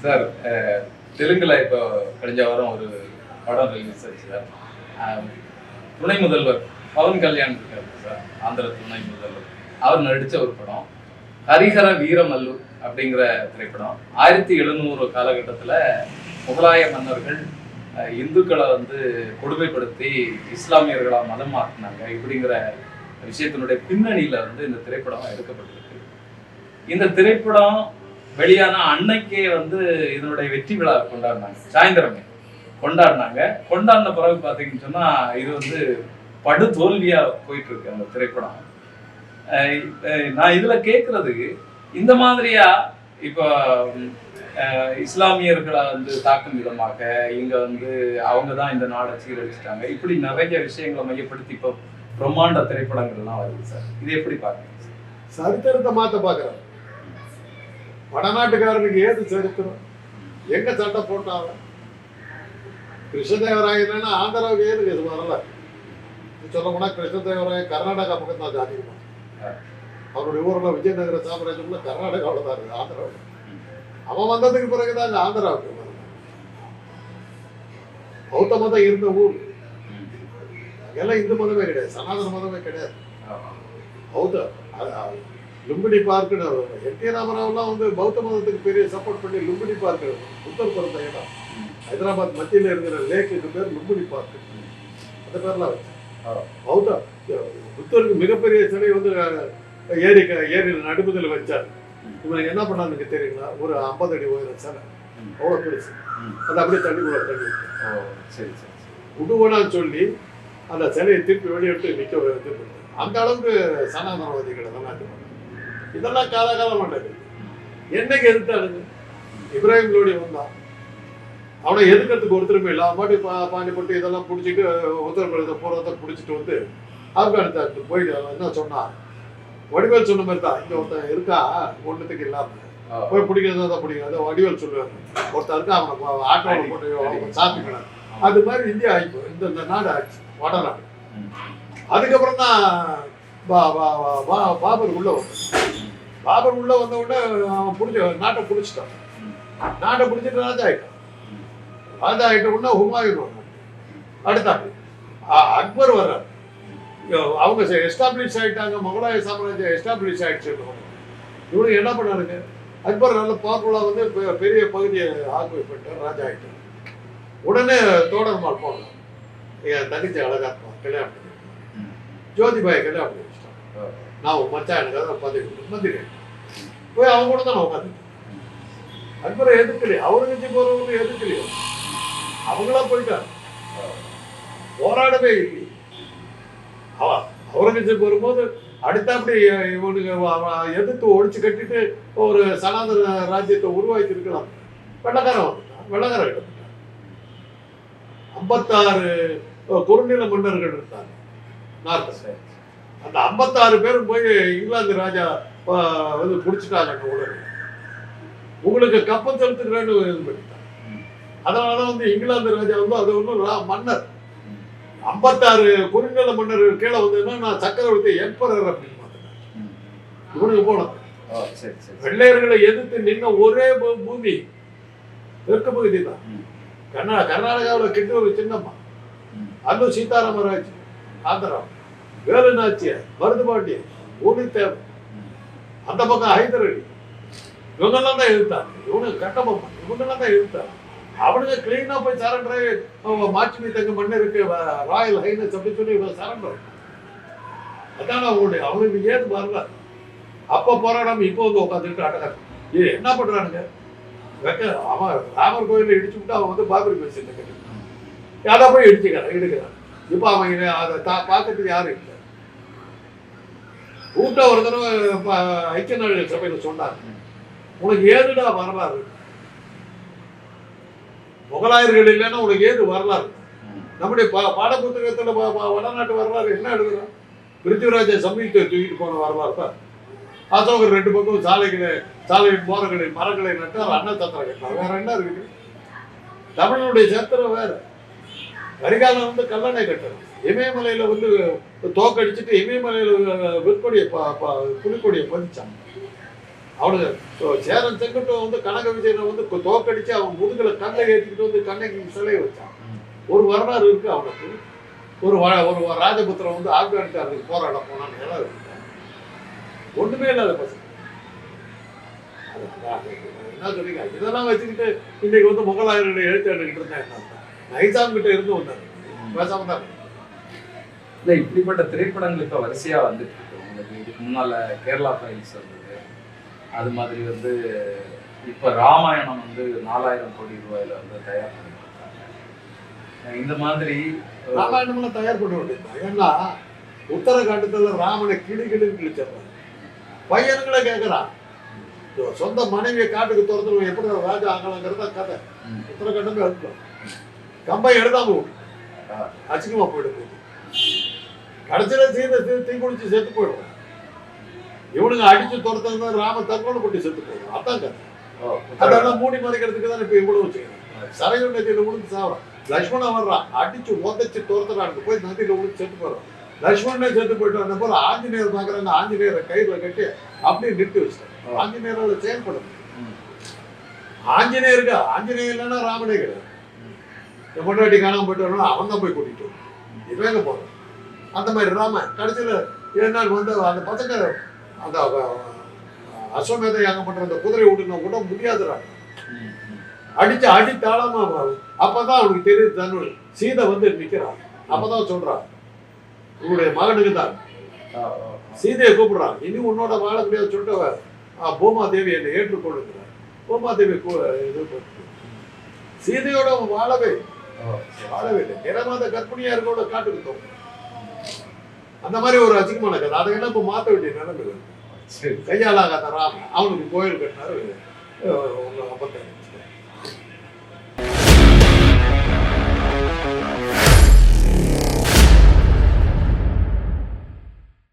Sir தெலுங்குல இப்போ கழிஞ்ச வாரம் ஒரு படம் ரிலீஸ் ஆச்சு சார். துணை முதல்வர் பவன் கல்யாண் இருக்காரு சார், ஆந்திர துணை முதல்வர். அவர் நடித்த ஒரு படம் ஹரிஹர வீரமல்லு அப்படிங்கிற திரைப்படம். 1700 காலகட்டத்தில் முகலாய மன்னர்கள் இந்துக்களை கொடுமைப்படுத்தி இஸ்லாமியர்களா மதம் மாற்றினாங்க. இப்படிங்கிற விஷயத்தினுடைய பின்னணியில இந்த திரைப்படம் எடுக்கப்பட்டிருக்கு. இந்த திரைப்படம் வெளியான அன்னைக்கே இதனுடைய வெற்றி விழா கொண்டாடினாங்க, சாயந்தரமே கொண்டாடினாங்க. கொண்டாடின பிறகு பார்த்தீங்கன்னு சொன்னா இது படு தோல்வியா போயிட்டு இருக்கு அந்த திரைப்படம். நான் இதுல கேட்கறதுக்கு, இந்த மாதிரியா இப்போ இஸ்லாமியர்களை தாக்கும் விதமாக இங்க அவங்க தான் இந்த நாடை சீரழிச்சிட்டாங்க, இப்படி நிறைய விஷயங்களை மையப்படுத்தி இப்போ பிரம்மாண்ட திரைப்படங்கள்லாம் வருது சார். இது எப்படி பாக்குறீங்க? சரித்திரத்தை மாத்த பாக்குறாங்க. வடநாட்டுக்காரனுக்கு ஏது சரித்திரம்? எங்க சட்டை போட்டாங்க? கிருஷ்ணதேவராய இல்லைன்னா ஆந்திராவுக்கு ஏதுக்கு இது வரல. சொல்ல போனா கிருஷ்ணதேவராய கர்நாடகா பக்கம் தான் ஜாதி. அவருடைய ஊர்ல விஜயநகர சாம்ராஜ்யம்ல கர்நாடகாவில் தான் இருக்கு, ஆந்திராவில். அவன் வந்ததுக்கு பிறகுதான் இந்த ஆந்திராவுக்கு பௌத்த மதம் இருந்த ஊர். அங்கெல்லாம் இந்து மதமே கிடையாது, சனாதன மதமே கிடையாது. பௌத்த லும்பினி பார்க்குன்னு என்.டி. ராமராவ்லாம் பௌத்த மதத்துக்கு பெரிய சப்போர்ட் பண்ணி லும்பினி பார்க்கு புத்தர் பிறந்த இடம் ஹைதராபாத் மத்தியில் இருக்கிற லேக்குக்கு பேர் லும்பினி பார்க்கு. அந்த பேர்லாம் வச்சு பௌத்த புத்தருக்கு மிகப்பெரிய சிலை ஏரியில் நடுமுதல் வச்சார். இவனுக்கு என்ன பண்ணான்னு தெரியுங்களா? ஒரு 50 அடி உயரம் சிலை, அவ்வளோ பெருசு. அது அப்படியே தண்ணிக்குள்ள தண்ணி விடுவனான்னு சொல்லி அந்த சிலையை திருப்பி வெளியிட்டு நிற்க திருப்பி. அந்த அளவுக்கு சனாதனவாதிகளை தான். இதெல்லாம் காலகாலம் பண்ணது. என்னைக்கு எதிர்த்தாளுங்க? இப்ராஹிம் லோடி வந்தான், அவனை எதிர்க்கிறதுக்கு ஒருத்தருமே இல்லை. அவன் பாட்டி பாண்டிப்பட்டு இதெல்லாம் பிடிச்சிட்டு உத்தரப்பிரதேச பூர்வத்தை பிடிச்சிட்டு ஆப்கானிஸ்தானுக்கு போயிட்டு என்ன சொன்னான்? வடிவேல் சொன்ன மாதிரி தான், இங்க ஒருத்தன் இருக்கா ஒன்றுத்துக்கு இல்லாம போய் பிடிக்கிறதா தான் பிடிக்கிறது. வடிவேல் சொல்லுவாங்க, ஒருத்தன் இருக்கா அவனை ஆட்டோவில் போட்டு சாப்பிட்டுக்கிறான். அது மாதிரி இந்தியா ஆயிப்போ இந்த நாடு ஆச்சு, வடநாடு. அதுக்கப்புறம் தான் பாபர் உள்ள வந்தான். பாபர் உள்ள வந்த உடனே அவன் நாட்டை பிடிச்சிட்டான். நாட்டை பிடிச்சிட்டு ராஜா ஆயிட்டான். ராஜா ஆயிட்ட உடனே ஹுமாயூன் வர்றான். அடுத்தாங்க அக்பர் வர்றாரு. அவங்க எஸ்டாப்ளிஷ் ஆயிட்டாங்க, முகலாய சாம்ராஜ்யம் எஸ்டாப்ளிஷ் ஆயிடுச்சு. இவனுக்கு என்ன பண்ணாருங்க? அக்பர் நல்ல பவர்ஃபுல்லா பெரிய பகுதியை ஆக்குபை பண்ணிட்டார், ராஜா ஆயிட்டார். உடனே தோடர்மால் போனான், என் தங்கச்சி அழகா இருப்பான், கல்யாணம் பண்ணி ஜோதிபாயை கல்யாணம் பண்ணி வச்சுட்டான். நான் ஒரு மச்சா எனக்கு அதான் பதவி மந்திரி போய் அவங்க கூட தான் உட்காந்து. அக்பரை எதிர்க்கலையே, அவருக்கு போறவங்க எதிர்க்கலையோ, அவங்களா போயிட்டாங்க, போராடவே இல்லை. அவுரங்கசீப் வரும்போது அடுத்தாப்படி இவனுக்கு எதிர்த்து ஒழிச்சு கட்டிட்டு ஒரு சனாதன ராஜ்யத்தை உருவாக்கி இருக்கலாம். வெள்ளக்காரன் வந்துட்டான், வெள்ளக்காரன் கிட்ட 56 குறுநில மன்னர்கள் இருந்தாங்க நார்த். அந்த 56 பேரும் போய் இங்கிலாந்து ராஜா பிடிச்சிட்டாங்க. உங்களுக்கு கப்பல் செலுத்துக்கிறேன்னு இது பண்ணிட்டாங்க. அதனாலதான் இங்கிலாந்து ராஜா அது ஒன்றும் மன்னர். 56 குறுநில மன்னர்கள் கீழே வந்ததுன்னா நான் சக்கரவர்த்தி எம்பரர் அப்படின்னு மாத்தினேன். இவனுக்கு போனோம். வெள்ளையர்களை எதிர்த்து நின்ன ஒரே பூமி தெற்கு பகுதி தான். கர்நாடகாவில் கிட்ட ஒரு சின்னம்மா, அதுவும் சீதாராமராஜ், ஆந்திரா, வேலு நாச்சியார், மருது பாண்டியன், ஊனித்தேவன், அந்த பக்கம் ஹைதர் அலி, இவங்கெல்லாம் தான் எதிர்த்தாங்க. இவனுக்கு கட்டபொம்மன், இவங்கெல்லாம் தான் எதிர்த்தாங்க. அவனுக்கு கிளீனா போய் சரண்டரே மாட்சிமி தங்க மன்னருக்கு ராயல் ஹைனஸ் அப்படின்னு சொல்லி சரண்டர். அதான அவனுக்கு ஏது வரல. அப்ப போராடாம இப்போ உட்காந்துட்டு அடக்காது. என்ன பண்றானுங்க? அவன் ராமர் கோயில இடிச்சு விட்டு அவன் பாபரி மசூதியை கட்டிட்டான். யாரா போய் எடுக்கிறான். இப்ப அவன் அதை பார்க்கறதுக்கு யாரும் இல்லை. கூட்ட ஒரு தடவை ஐக்கிய நாடுகள் சபையில சொன்னாங்க, உனக்கு ஏதுடா வரலாறு? முகலாயர்கள் இல்லைன்னா உனக்கு ஏது வரலாறு? நம்முடைய பாட புத்தகத்துல வடநாட்டு வரலாறு என்ன எழுதுறோம்? பிருத்திவிராஜ சமீபத்தை தூக்கிட்டு போன வரலாறு தான். அசோகர் 2 பக்கம் சாலை மோரங்களில் மரங்களை நட்டார், அன்னச்சத்திரம் கட்டினார். வேற என்ன இருக்குது? தமிழனுடைய சத்திரம் வேற. கரிகாலன் கல்லணை கட்டுறது, இமயமலையில தோக்கடிச்சுட்டு இமயமலையில புலிக்கொடியை பதிச்சாங்க. அவனுக்கு சேரன் செங்கட்டும் வந்து கனக விஜயனை வந்து தோக்கடிச்சு அவன் முதுகுல கல்லை ஏற்றிக்கிட்டு வந்து கண்ணகி சிலையை வச்சான். ஒரு வரலாறு இருக்கு அவனுக்கு. ஒரு ராஜபுத்திரம் வந்து ஆப்கானிஸ்தானுக்கு போராட போனான்னு எல்லாம் இருக்கு. ஒண்ணுமே இல்லாத பசங்க. என்ன சொல்றீங்க? இதெல்லாம் வச்சுக்கிட்டு இன்னைக்கு வந்து முகலாயர்களை எழுத்தாண்டுகிட்டு இருந்தா என்ன? நைசாம் கிட்ட இருந்து வந்தாங்க, பேசாம தான். இல்ல இப்படிப்பட்ட திரைப்படங்கள் இப்ப வரிசையா வந்துட்டு இருக்கு. உங்களுக்கு இதுக்கு முன்னால கேரளா ஃபைல்ஸ் வந்தது, அது மாதிரி வந்து இப்ப ராமாயணம் வந்து 4000 கோடி ரூபாயில வந்து தயார் பண்ணிருக்காங்க. இந்த மாதிரி ராமாயணம்லாம் தயார் பண்ண வேண்டியது. ஏன்னா உத்தரகாண்டத்துல ராமனை கிளின்னு கிழிச்சிடுறாங்க. பையனுங்களே கேட்கறான், சொந்த மனைவியை காட்டுக்கு துரத்துருவோம், எப்படி ராஜா ஆகலாங்கிறத கதை. உத்தரகாண்டமே இருக்கும். கம்பை எழுதாம அசிங்கமா போயிடுது. கடைசியில தீ குளிச்சு செத்து போயிடுவோம். இவனுங்க அடிச்சு துரத்துறது ராம தற்கொலை போட்டு செத்து போயிடும். அதான் கதை. அதெல்லாம் மூடி மறைக்கிறதுக்கு தான் இப்ப இவ்வளவு வச்சுக்கிறேன். சரையூர் நதியில விழுந்து சாவறான். லட்சுமணன் வர்றான், அடிச்சு உதச்சு துரத்துறானுக்கு போய் நதியில விழுந்து செத்து போறான். லட்சுமணனே செத்து போயிட்டு வந்த போல ஆஞ்சநேயர் பாக்குறாங்க, ஆஞ்சநேயரை கயிறுல கட்டி அப்படியே நிறுத்தி வச்சிட்டாங்க. ஆஞ்சநேயரால செயல்படும். ஆஞ்சநேயர் இல்லைன்னா ராமனே கிடையாது. பொண்டாட்டி காணாம போயிட்டு வரணும், அவன் தான் போய் கூட்டிட்டு வரும். இவங்க போறான். அந்த மாதிரி ராமன் கடைசியில 7 நாள் வந்து அந்த பசங்க அந்த அஸ்வமேத யாகம் பண்ற அந்த குதிரை விட்டு கூட முடியாதுடா. அடி தாளமா. அப்பதான் அவனுக்கு தெரியுது தன்னுடைய சீதை வந்து நிக்கிறான். அப்பதான் சொல்றான், உன்னுடைய மகனுக்கு தான் சீதையை கூப்பிடுறான். இனி உன்னோட வாழ முடியாது சொல்லிட்டு பூமாதேவி என்னை ஏற்றுக்கொள்ளுங்கிறார். பூமாதேவி சீதையோட வாழவே இல்லை. நிறமாத கற்பனையா இருக்கோட காட்டுக்கு தோணும். அந்த மாதிரி ஒரு அசிங்கமான கதை. அதையெல்லாம் இப்ப மாத்த வேண்டிய நிலைமை. கையாலாகாத ராமன் அவனுக்கு கோயில் கட்டினாரு. 55